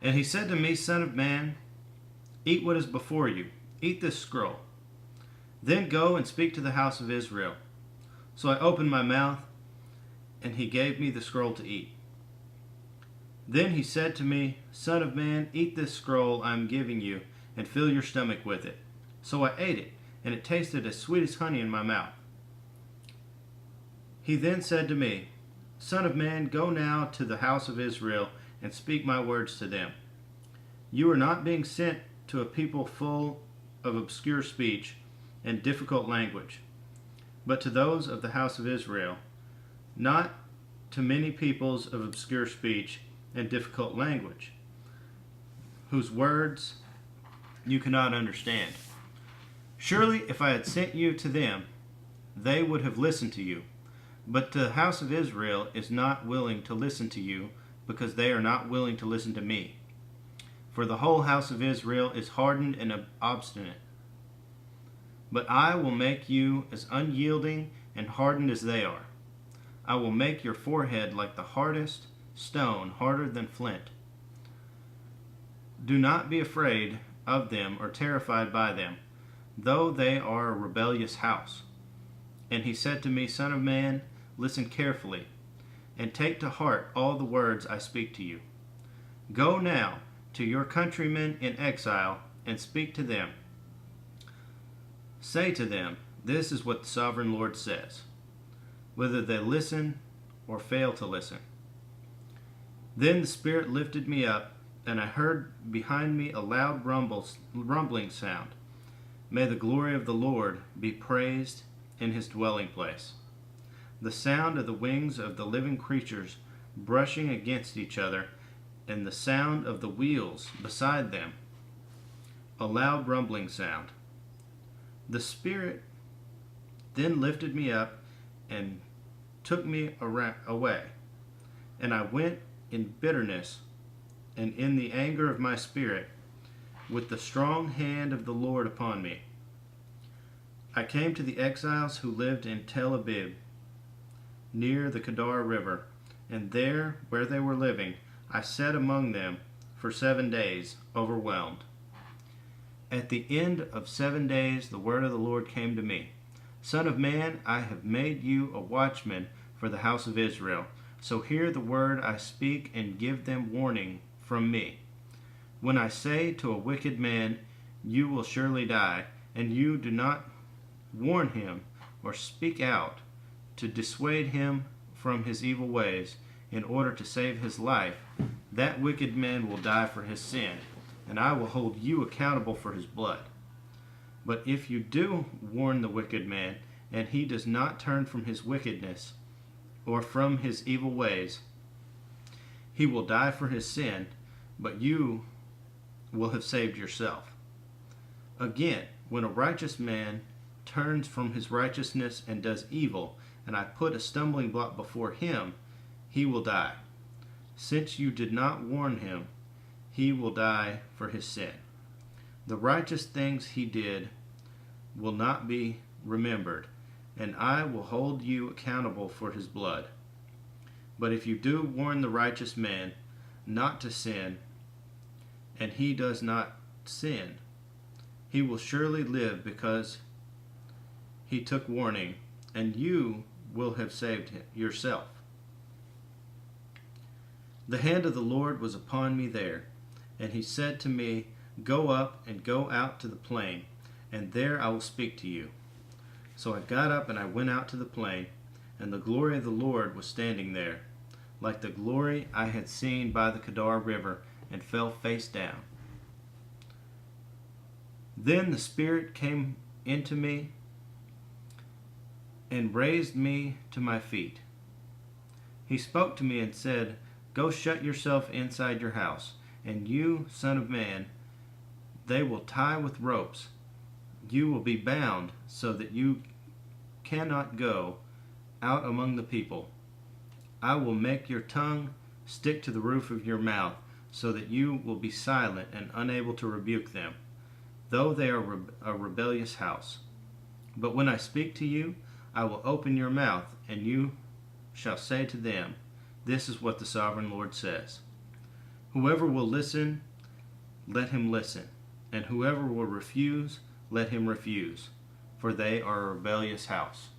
And he said to me, Son of man, eat what is before you. Eat this scroll. Then go and speak to the house of Israel. So I opened my mouth, and he gave me the scroll to eat. Then he said to me, Son of man, eat this scroll I am giving you, and fill your stomach with it. So I ate it, and it tasted as sweet as honey in my mouth. He then said to me, Son of man, go now to the house of Israel, and speak my words to them. You are not being sent to a people full of obscure speech and difficult language, but to those of the house of Israel, not to many peoples of obscure speech and difficult language, whose words you cannot understand. Surely if I had sent you to them, they would have listened to you. But the house of Israel is not willing to listen to you, because they are not willing to listen to me. For the whole house of Israel is hardened and obstinate. But I will make you as unyielding and hardened as they are. I will make your forehead like the hardest stone, harder than flint. Do not be afraid of them or terrified by them, though they are a rebellious house. And he said to me, Son of man, listen carefully, and take to heart all the words I speak to you. Go now to your countrymen in exile, and speak to them. Say to them, this is what the sovereign Lord says, whether they listen or fail to listen. Then the Spirit lifted me up, and I heard behind me a loud rumbling sound. May the glory of the Lord be praised in his dwelling place. The sound of the wings of the living creatures brushing against each other, and the sound of the wheels beside them, a loud rumbling sound. The Spirit then lifted me up and took me away, and I went in bitterness and in the anger of my spirit, with the strong hand of the Lord upon me. I came to the exiles who lived in Tel Aviv, near the Kedar River, and there, where they were living, I sat among them for 7 days, overwhelmed. At the end of 7 days, the word of the Lord came to me. Son of man, I have made you a watchman for the house of Israel. So hear the word I speak and give them warning from me. When I say to a wicked man, you will surely die, and you do not warn him or speak out to dissuade him from his evil ways in order to save his life, that wicked man will die for his sin, and I will hold you accountable for his blood. But if you do warn the wicked man, and he does not turn from his wickedness or from his evil ways, he will die for his sin, but you will have saved yourself. Again, when a righteous man turns from his righteousness and does evil, and I put a stumbling block before him, he will die. Since you did not warn him, he will die for his sin. The righteous things he did will not be remembered, and I will hold you accountable for his blood. But if you do warn the righteous man not to sin, and he does not sin, he will surely live because he took warning, and you will have saved yourself. The hand of the Lord was upon me there, and he said to me, Go up and go out to the plain, and there I will speak to you. So I got up and I went out to the plain, and the glory of the Lord was standing there, like the glory I had seen by the Kedar River, and fell face down. Then the Spirit came into me and raised me to my feet. He spoke to me and said, Go shut yourself inside your house, and you, son of man, they will tie with ropes. You will be bound so that you cannot go out among the people. I will make your tongue stick to the roof of your mouth, so that you will be silent and unable to rebuke them, though they are a rebellious house. But when I speak to you, I will open your mouth, and you shall say to them, This is what the sovereign Lord says. Whoever will listen, let him listen, and whoever will refuse, let him refuse, for they are a rebellious house.